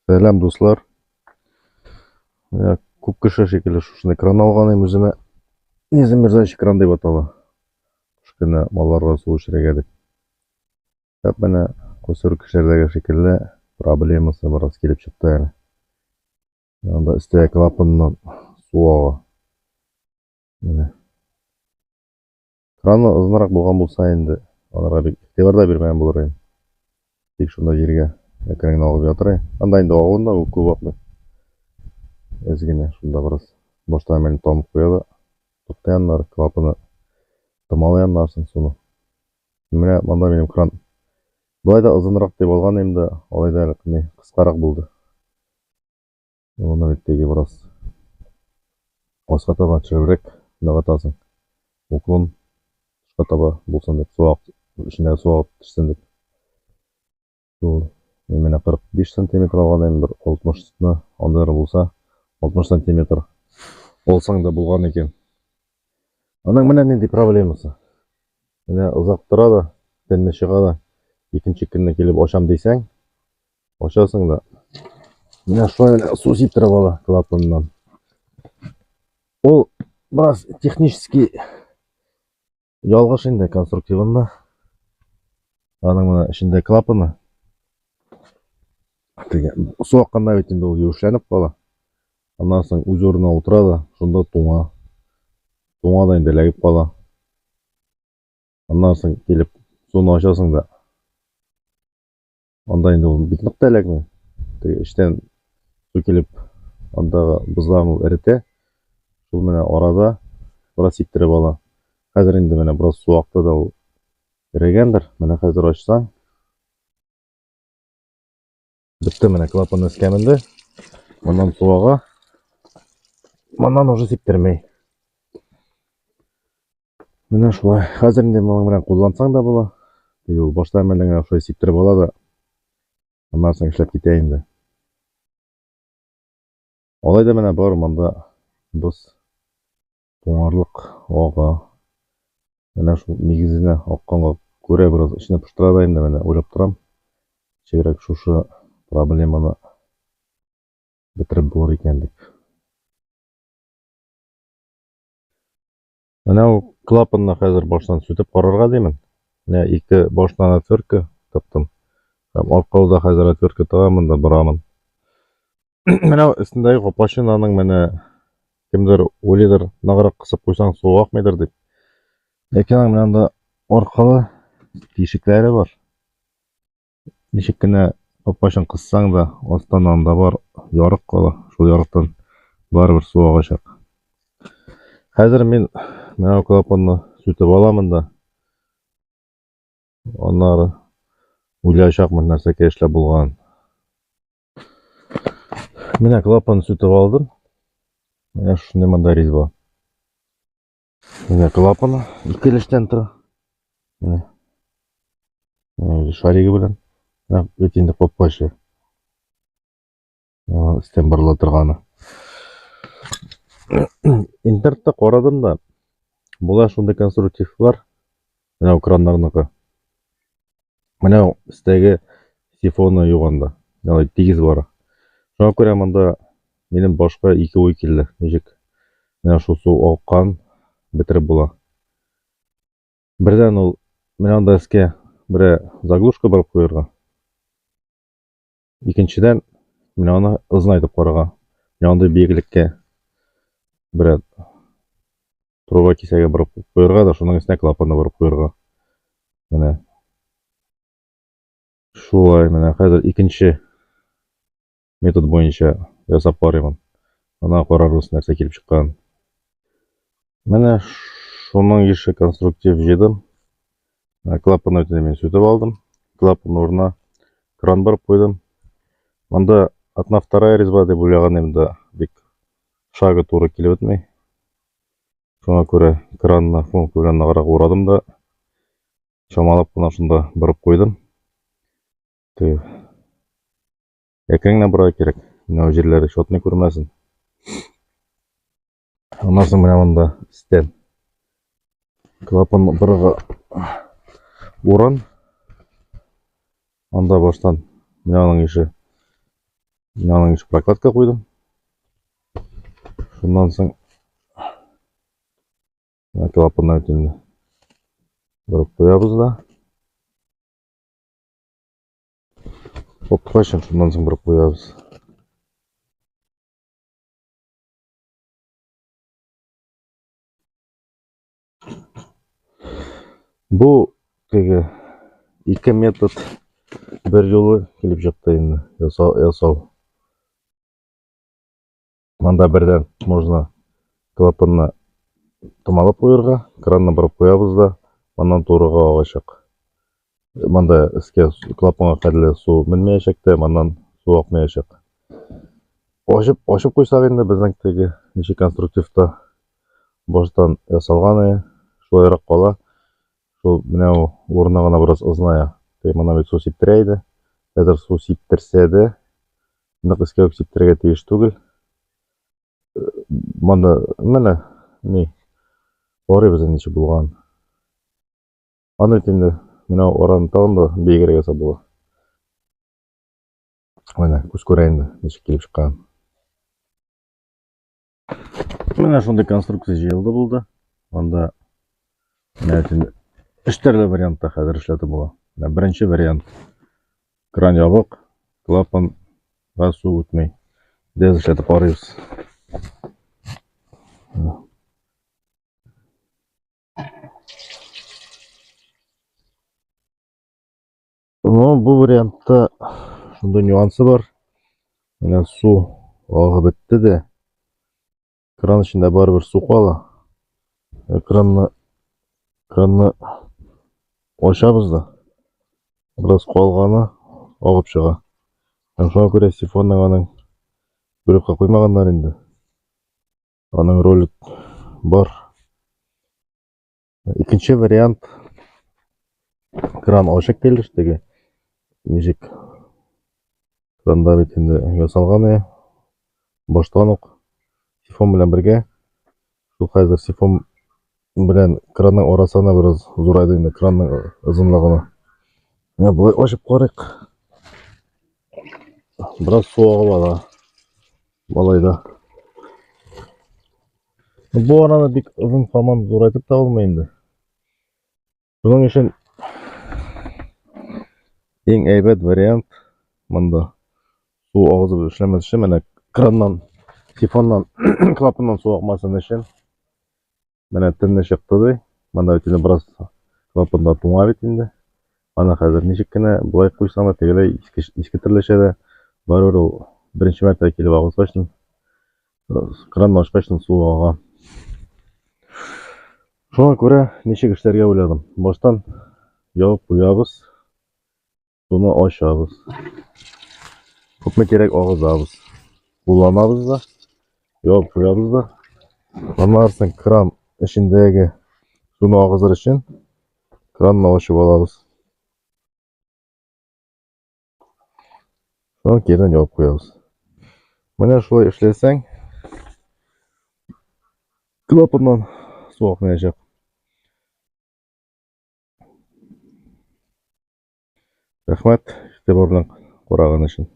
Сәлем дуслар. Күп кеше шикелле шушындай кран алган эми үзүмө. Низам Мирзаевич кран деп атала. Кичкене малларга суу ишерге деп. Тап менә көсөр кишердеги шикелле проблемасы бераз килеп чыкты әле. Анда өстә клапаннан суу ага. Менә. Краны озынрак булган булса инде, аларга бик игътибар да бирмәгән булыр идем. Тик шунда җиргә әкрен агып ятыр. Анда инде агуында ул күп акмый. Эзгене шунда бераз башта мен тамып куя да. Туктаяннар клапаны томалаяннарсың суны. Менә монда минем кран. Болай да озынрак дип алган идем да, алай да кыскарак булды. Аны бит теге бераз аска таба төшерүрәк нагатасың. Уклон тышка таба булсын дип, су ичине су агып төшсен дип. Ул менә 45 сантиметр алган идем, бер 60-ны андыр булса, 60 сантиметр алсаң да булган икән. Аның менә нинди проблемасы. Менә озак тора да, тәнне чыга да, икенче көнне килеп ачам дисәң, ачасың да. Менә шулай су сиптереп ала клапаннан. Ул бераз технически ялгыш инде конструктивында. Аның менә ичиндә клапаны. Теге су акканда бит инде ул юешләнеп кала. Аннан соң үз урынына утыра да, шунда туңа. Туңа да инде эләгеп кала. Аннан соң килеп суны ачасың да. Анда инде ул бик нык та эләгми. Теге иштән су килеп андагы бузларны эрите. Шул менә арада бераз сиптереп ала. Хәзер инде менә бераз су акты да ул эрегәндер. Менә хәзер ачсаң. Битте менә клапан эскәмендә. Моннан су ага. Моннан уже сиптермәй. Менә шулай. Хәзер инде моның белән куллансаң да була. Ул башта менә генә шулай сиптереп ала да. Аннан соң эшләп китә инде. Алай да менә бар монда без туңарлык ага. Менә шул нигезенә акканга күрә бераз ичне пыштыра да инде менә уйлап торам. Чирәк шушы проблеманы бетереп булыр икән дип. Менә ул клапанны хәзер баштан сүтеп карарга димен. Менә ике баштан отвертка таптым. Һәм аркылда хәзер отвертка тыгамын да барамын. Менә өстендәге капачын аның менә кемдер уйлыйдыр, награк кысып куйсаң су акмыйдыр дип. Ләкин аның менә анда аркалы тишекләре бар. Ничек кенә капачын кыссаң да, астан анда бар ярык кала. Шул ярыктан барыбер су агачак. Хәзер мин менә клапанны сүтеп аламын да. Аннары уйлаячакмын нәрсәгә эшләп булган. Менә клапан сүтеп алдым. Менә шундый монда резьба. Менә клапаны ике өлештән тора. Менә. Шариги белән. Бит инде капкачы. Өстән борыла торганы. Интернетта карадым да. Була шундый конструктивлар. Менә краннарныкы. Менә өстәге сифоны юганда. Ялай тигез бара. Шуңа күрә монда минем башка ике уй килде. Ничек менә шул су аккан бетереп була. Бердән ул менә анда эскә бер заглушка барып куярга. Икенчедән менә аны ызынайтып карарга. Менә андый биеклеккә бер труба кисәге барып куярга да, шуның өстенә клапанны барып куярга. Менә шулай менә хәзер икенче метод буенча ясап карыйм. Ана карарбыз нәрсә килеп чыккан. Менә шуның ише конструктив җыйдым. Клапанны өтен мин сүтеп алдым. Клапан урынына кран барып куйдым. Монда одна вторая резьба дип уйлаган идем да, бик шагы туры килеп бетмәй. Шуңа күрә кранны функция белән награк урадым да, чамалап кына шунда барып куйдым. Әкрен бара кирәк. Менә җирләре шотны күрмәсен. Аннан соң менә монда өстән клапан бырга урын. Анда баштан менә аның ише Мынаның іші прокладка қойдым. Шундан соң клапаннан өтінде бұрып қоябыз да. Қойшын, шундан соң бұрып қоябыз. Бұл теге 2 метод бір жолы келіп жатты енді ясау. Мында бірден можно клапанна томалап қойырға, кранна бұрып қоябыз да, мандан турыға ағашық. Мында іске клапанға қаділі су мінмейшекті, мандан су ақмейшек. Ашып қойсақ енді біздің теге неше конструктивті баштан ясалғаны шулайрақ қала. Шул менәу орнағына біраз ұзная. Мана бит су сиптерейді. Әзір су сиптерседі. Нық іске сиптерге тиіш түгіл. Манда менә не ори бізден неше болған. Аны етінде менәу ораны тағында бейгерге сабыла. Менә көз көрейінді неше келіп шыққан. Менә шундай конструкция жиылды болды. Манда менә етінде үш түрлі вариантта хәзер эшләтеп була. Беренче вариант кран ябык, клапанга су үтмәй. Без эшләтеп карыйбыз. Бу вариантта шундай нюансы бар. Менә су агып бетте дә. Кран içinde барыбер су кала. Кранны ачабыз да. Biraz калганы агып чыга. Шуңа күрә сифонның аның бөреккә куймаганнар инде. Аның ролі бар. Икенче вариант кран ачык келеш теге. Ничек кранда бит инде ясалганы. Баштан ук сифон белән бергә. Шул хәзер сифон белән кранның арасына biraz зурайды инде кранның озынлыгына. Бұлай ашып қарайық. Біраз су ағып ала. Балайда. Бұл араны бик ұзын таман зурайтып та болмайынды. Бұның үшін ең әйбәт вариант мында су ағызып эшләмәс өчен менә краннан, сифоннан, клапаннан су ағмасын өчен менә төнне чыкты ди. Мында бит біраз клапанда туңа бит инде. Ана хәзер ничек кенә булай куйсам да тегеләй иске төрлечә дә барыр ул беренче мәртәбә килеп агызгачтын кранны ачкачтын су ага. Шуңа күрә ничек эшләргә уйладым. Баштан ябып куябыз, суны ачабыз. Күпме кирәк агызабыз. Кулланабыз да, ябып куябыз да. Аннан соң кран эчендәге суны агызыр өчен кранны ачып алабыз. Шуны кирдән ябып куябыз. Менә шулай эшләсәң, клапаннан су акмаячак. Рәхмәт, игътибар белән караган өчен.